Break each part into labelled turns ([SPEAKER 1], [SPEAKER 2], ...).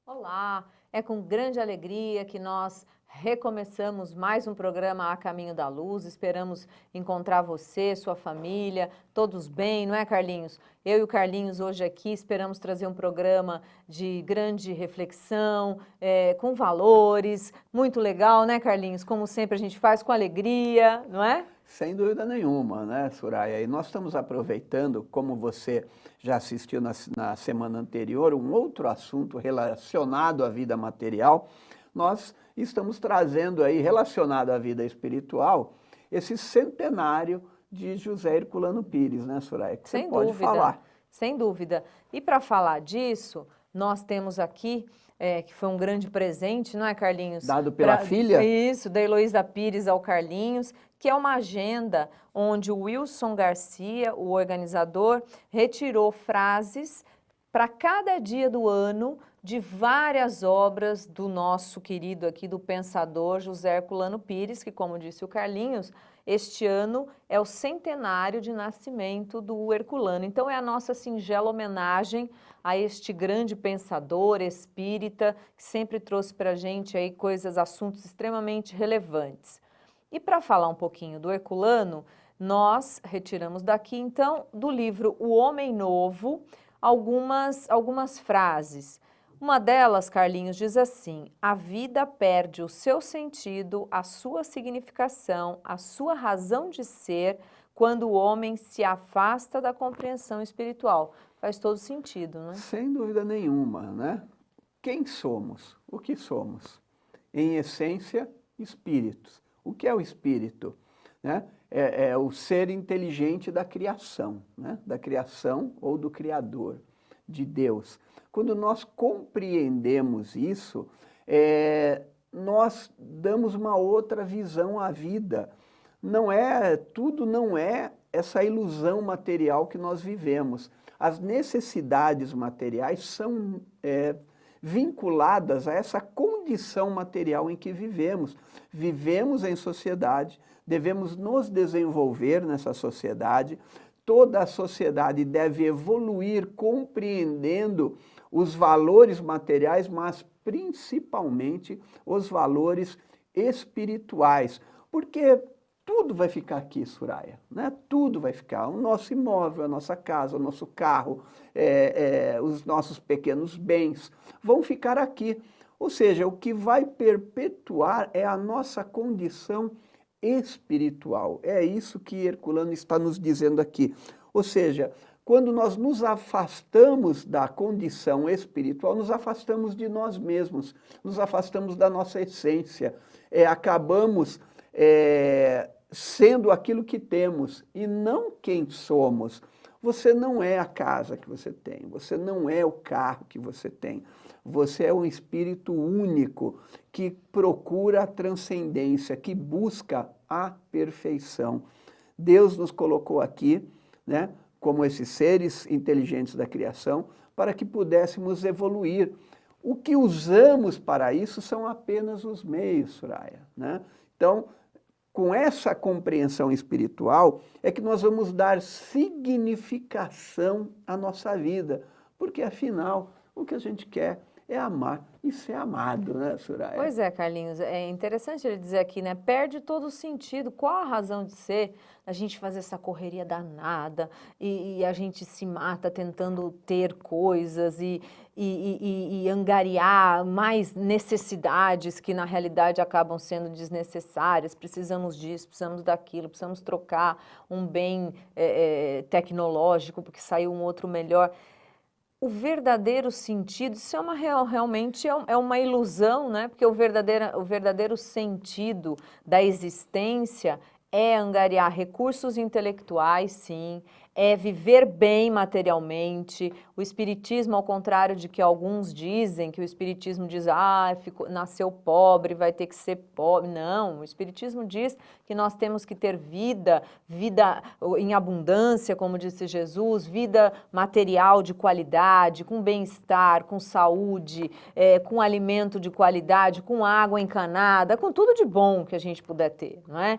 [SPEAKER 1] Olá, é com grande alegria que nós recomeçamos mais um programa A Caminho da Luz. Esperamos encontrar você, sua família, todos bem, não é, Carlinhos? Eu e o Carlinhos hoje aqui esperamos trazer um programa de grande reflexão, com valores, muito legal, né, Carlinhos? Como sempre a gente faz com alegria, não é?
[SPEAKER 2] Sem dúvida nenhuma, né, Soraya? E nós estamos aproveitando, como você já assistiu na semana anterior, um outro assunto relacionado à vida material. Nós estamos trazendo aí, relacionado à vida espiritual, esse centenário de José Herculano Pires, né, Soraya? Que você
[SPEAKER 1] Sem
[SPEAKER 2] pode
[SPEAKER 1] dúvida,
[SPEAKER 2] falar.
[SPEAKER 1] sem dúvida. E para falar disso, nós temos aqui, que foi um grande presente, não é, Carlinhos?
[SPEAKER 2] Dado pela filha?
[SPEAKER 1] Isso, da Heloísa Pires ao Carlinhos, que é uma agenda onde o Wilson Garcia, o organizador, retirou frases para cada dia do ano de várias obras do nosso querido aqui, do pensador José Herculano Pires, que, como disse o Carlinhos, este ano é o centenário de nascimento do Herculano. Então é a nossa singela homenagem a este grande pensador espírita que sempre trouxe para a gente aí coisas, assuntos extremamente relevantes. E para falar um pouquinho do Herculano, nós retiramos daqui então do livro O Homem Novo algumas frases. Uma delas, Carlinhos, diz assim: a vida perde o seu sentido, a sua significação, a sua razão de ser quando o homem se afasta da compreensão espiritual. Faz todo sentido, né?
[SPEAKER 2] Sem dúvida nenhuma, né? Quem somos? O que somos? Em essência, espíritos. O que é o espírito? Né? É o ser inteligente da criação, né? Da criação ou do Criador, de Deus. Quando nós compreendemos isso, nós damos uma outra visão à vida. Tudo não é essa ilusão material que nós vivemos. As necessidades materiais são vinculadas a essa condição material em que vivemos. Vivemos em sociedade, devemos nos desenvolver nessa sociedade. Toda a sociedade deve evoluir compreendendo os valores materiais, mas principalmente os valores espirituais. Porque tudo vai ficar aqui, Soraya, né? Tudo vai ficar. O nosso imóvel, a nossa casa, o nosso carro, os nossos pequenos bens vão ficar aqui. Ou seja, o que vai perpetuar é a nossa condição espiritual. É isso que Herculano está nos dizendo aqui. Ou seja, quando nós nos afastamos da condição espiritual, nos afastamos de nós mesmos, nos afastamos da nossa essência, acabamos sendo aquilo que temos e não quem somos. Você não é a casa que você tem, você não é o carro que você tem. Você é um espírito único que procura a transcendência, que busca a perfeição. Deus nos colocou aqui, né, como esses seres inteligentes da criação, para que pudéssemos evoluir. O que usamos para isso são apenas os meios, Soraya, né? Então, com essa compreensão espiritual, é que nós vamos dar significação à nossa vida. Porque, afinal, o que a gente quer é amar e ser amado, né, Soraya?
[SPEAKER 1] Pois é, Carlinhos, é interessante ele dizer aqui, né? Perde todo o sentido. Qual a razão de ser a gente fazer essa correria danada e a gente se mata tentando ter coisas e angariar mais necessidades que na realidade acabam sendo desnecessárias. Precisamos disso, precisamos daquilo, precisamos trocar um bem tecnológico porque saiu um outro melhor. O verdadeiro sentido, isso é realmente uma ilusão, né? Porque o verdadeiro sentido da existência é angariar recursos intelectuais, sim, é viver bem materialmente. O espiritismo, ao contrário de que alguns dizem, que o espiritismo diz, nasceu pobre, vai ter que ser pobre. Não, o espiritismo diz que nós temos que ter vida em abundância, como disse Jesus, vida material de qualidade, com bem-estar, com saúde, com alimento de qualidade, com água encanada, com tudo de bom que a gente puder ter, não é?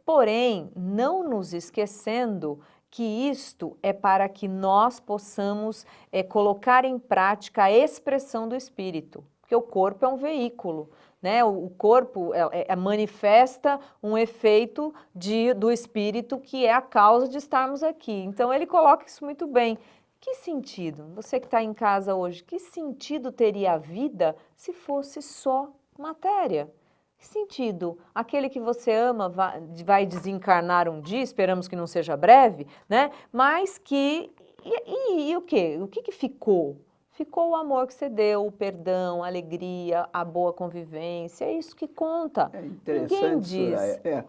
[SPEAKER 1] Porém, não nos esquecendo que isto é para que nós possamos colocar em prática a expressão do espírito, porque o corpo é um veículo, né? O corpo manifesta um efeito do espírito que é a causa de estarmos aqui. Então ele coloca isso muito bem. Que sentido? Você que está em casa hoje, que sentido teria a vida se fosse só matéria? Que sentido? Aquele que você ama vai desencarnar um dia, esperamos que não seja breve, né? Mas que... E o quê? O que ficou? Ficou o amor que você deu, o perdão, a alegria, a boa convivência, é isso que conta.
[SPEAKER 2] É interessante,
[SPEAKER 1] Ninguém diz.
[SPEAKER 2] Soraya.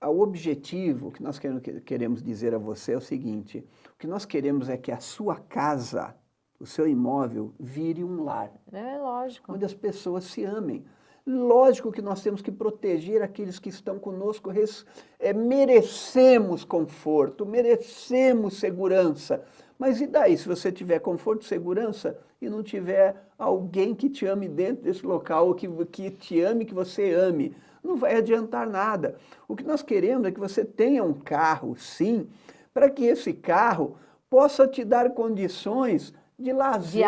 [SPEAKER 2] O objetivo que nós queremos dizer a você é o seguinte: o que nós queremos é que a sua casa, o seu imóvel, vire um lar.
[SPEAKER 1] É lógico.
[SPEAKER 2] Onde as pessoas se amem. Lógico que nós temos que proteger aqueles que estão conosco, merecemos conforto, merecemos segurança. Mas e daí, se você tiver conforto e segurança e não tiver alguém que te ame dentro desse local, ou que te ame, que você ame? Não vai adiantar nada. O que nós queremos é que você tenha um carro, sim, para que esse carro possa te dar condições de lazer,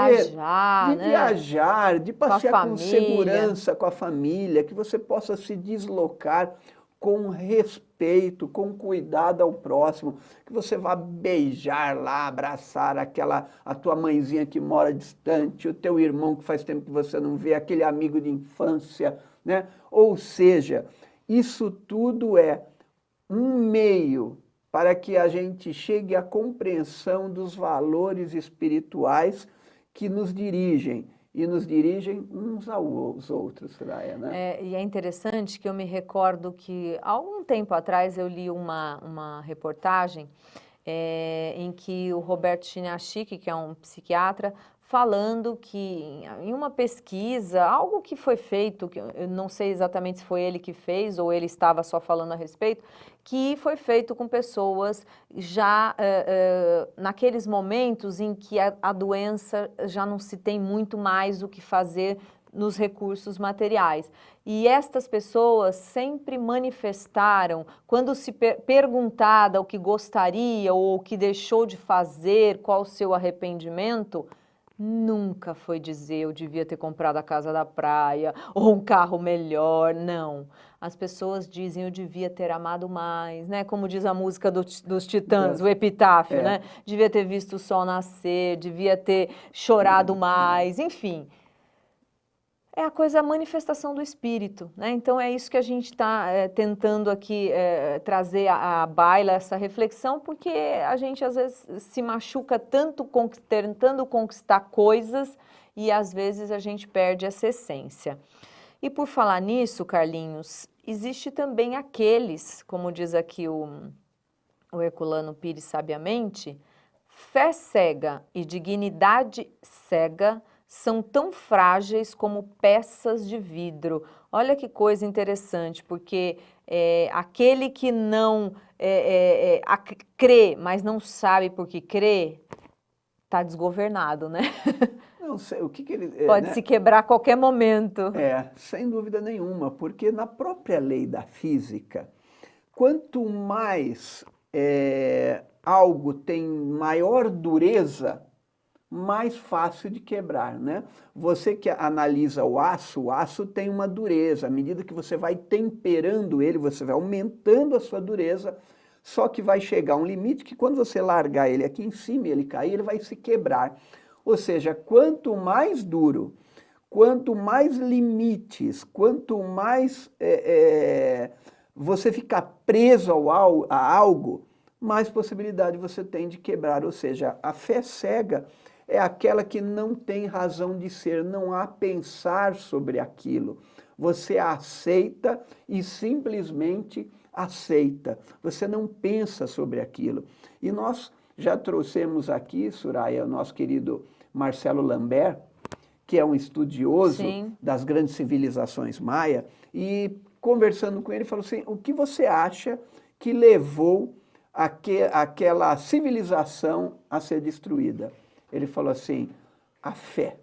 [SPEAKER 2] viajar, de passear com segurança com a família, que você possa se deslocar com respeito, com cuidado ao próximo, que você vá beijar lá, abraçar a tua mãezinha que mora distante, o teu irmão que faz tempo que você não vê, aquele amigo de infância, né? Ou seja, isso tudo é um meio para que a gente chegue à compreensão dos valores espirituais que nos dirigem, e nos dirigem uns aos outros, Soraya, né?
[SPEAKER 1] E é interessante que eu me recordo que, há algum tempo atrás, eu li uma reportagem em que o Roberto Chiniachik, que é um psiquiatra, falando que em uma pesquisa, algo que foi feito, que eu não sei exatamente se foi ele que fez ou ele estava só falando a respeito, que foi feito com pessoas já naqueles momentos em que a doença já não se tem muito mais o que fazer nos recursos materiais. E estas pessoas sempre manifestaram, quando se perguntada o que gostaria ou o que deixou de fazer, qual o seu arrependimento, nunca foi dizer eu devia ter comprado a casa da praia ou um carro melhor, não. As pessoas dizem eu devia ter amado mais, né? Como diz a música dos Titãs, o epitáfio, né? Devia ter visto o sol nascer, devia ter chorado mais, enfim. É a coisa, a manifestação do espírito, né? Então é isso que a gente está tentando aqui trazer à baila, essa reflexão, porque a gente às vezes se machuca tanto tentando conquistar coisas e às vezes a gente perde essa essência. E por falar nisso, Carlinhos, existe também aqueles, como diz aqui o Herculano Pires sabiamente, fé cega e dignidade cega são tão frágeis como peças de vidro. Olha que coisa interessante, porque aquele que não crê, mas não sabe por que crê, está desgovernado, né?
[SPEAKER 2] Não sei, o que ele...
[SPEAKER 1] Pode se quebrar a qualquer momento.
[SPEAKER 2] Sem dúvida nenhuma, porque na própria lei da física, quanto mais algo tem maior dureza, mais fácil de quebrar, né? Você que analisa o aço tem uma dureza. À medida que você vai temperando ele, você vai aumentando a sua dureza, só que vai chegar um limite que quando você largar ele aqui em cima e ele cair, ele vai se quebrar. Ou seja, quanto mais duro, quanto mais limites, quanto mais você ficar preso a algo, mais possibilidade você tem de quebrar. Ou seja, a fé cega é aquela que não tem razão de ser, não há pensar sobre aquilo. Você aceita e simplesmente aceita. Você não pensa sobre aquilo. E nós já trouxemos aqui, Soraya, o nosso querido Marcelo Lambert, que é um estudioso das grandes civilizações maia, e conversando com ele, falou assim, o que você acha que levou aquela civilização a ser destruída? Ele falou assim, a fé.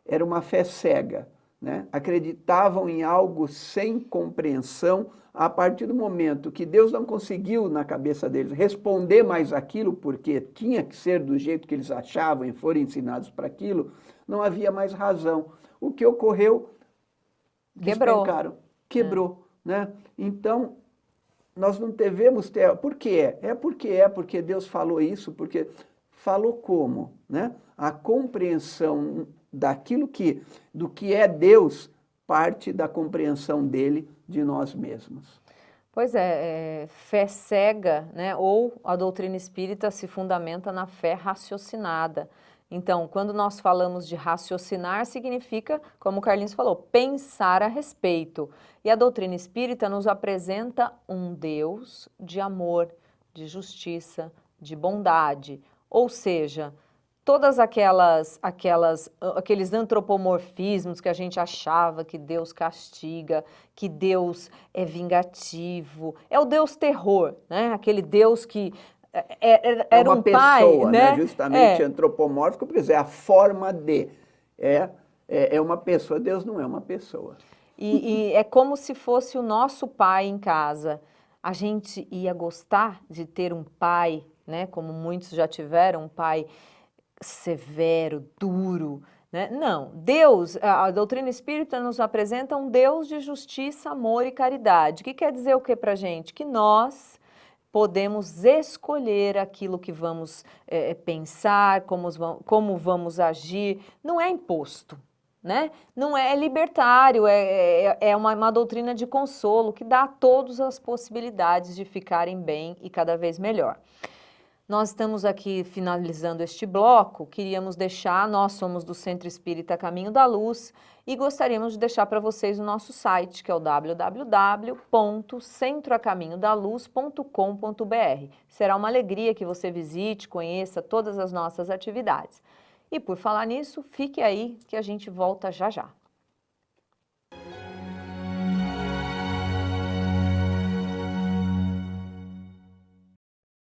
[SPEAKER 2] Era uma fé cega. né? Acreditavam em algo sem compreensão. A partir do momento que Deus não conseguiu, na cabeça deles, responder mais aquilo, porque tinha que ser do jeito que eles achavam e foram ensinados para aquilo, não havia mais razão. O que ocorreu? Despencaram, quebrou, né? Então, nós não devemos ter... Por quê? Porque Deus falou isso, porque falou como, né? A compreensão do que é Deus parte da compreensão dele de nós mesmos.
[SPEAKER 1] Pois é, fé cega, né? Ou a doutrina espírita se fundamenta na fé raciocinada. Então, quando nós falamos de raciocinar, significa, como o Carlinhos falou, pensar a respeito. E a doutrina espírita nos apresenta um Deus de amor, de justiça, de bondade. Ou seja, todas aqueles antropomorfismos que a gente achava que Deus castiga, que Deus é vingativo, é o Deus terror, né? Aquele Deus que era um pai,
[SPEAKER 2] pessoa,
[SPEAKER 1] né?
[SPEAKER 2] Justamente antropomórfico, porque é a forma de. É uma pessoa, Deus não é uma pessoa.
[SPEAKER 1] E é como se fosse o nosso pai em casa. A gente ia gostar de ter um pai, né? Como muitos já tiveram, um pai severo, duro, né? Não, Deus, a doutrina espírita nos apresenta um Deus de justiça, amor e caridade. Que quer dizer o que pra gente? Que nós podemos escolher aquilo que vamos pensar, como vamos agir, não é imposto, né? Não é libertário, é uma doutrina de consolo que dá a todos as possibilidades de ficarem bem e cada vez melhor. Nós estamos aqui finalizando este bloco, queríamos deixar, nós somos do Centro Espírita Caminho da Luz e gostaríamos de deixar para vocês o nosso site, que é o www.centroacaminhodaluz.com.br. Será uma alegria que você visite, conheça todas as nossas atividades. E por falar nisso, fique aí que a gente volta já já.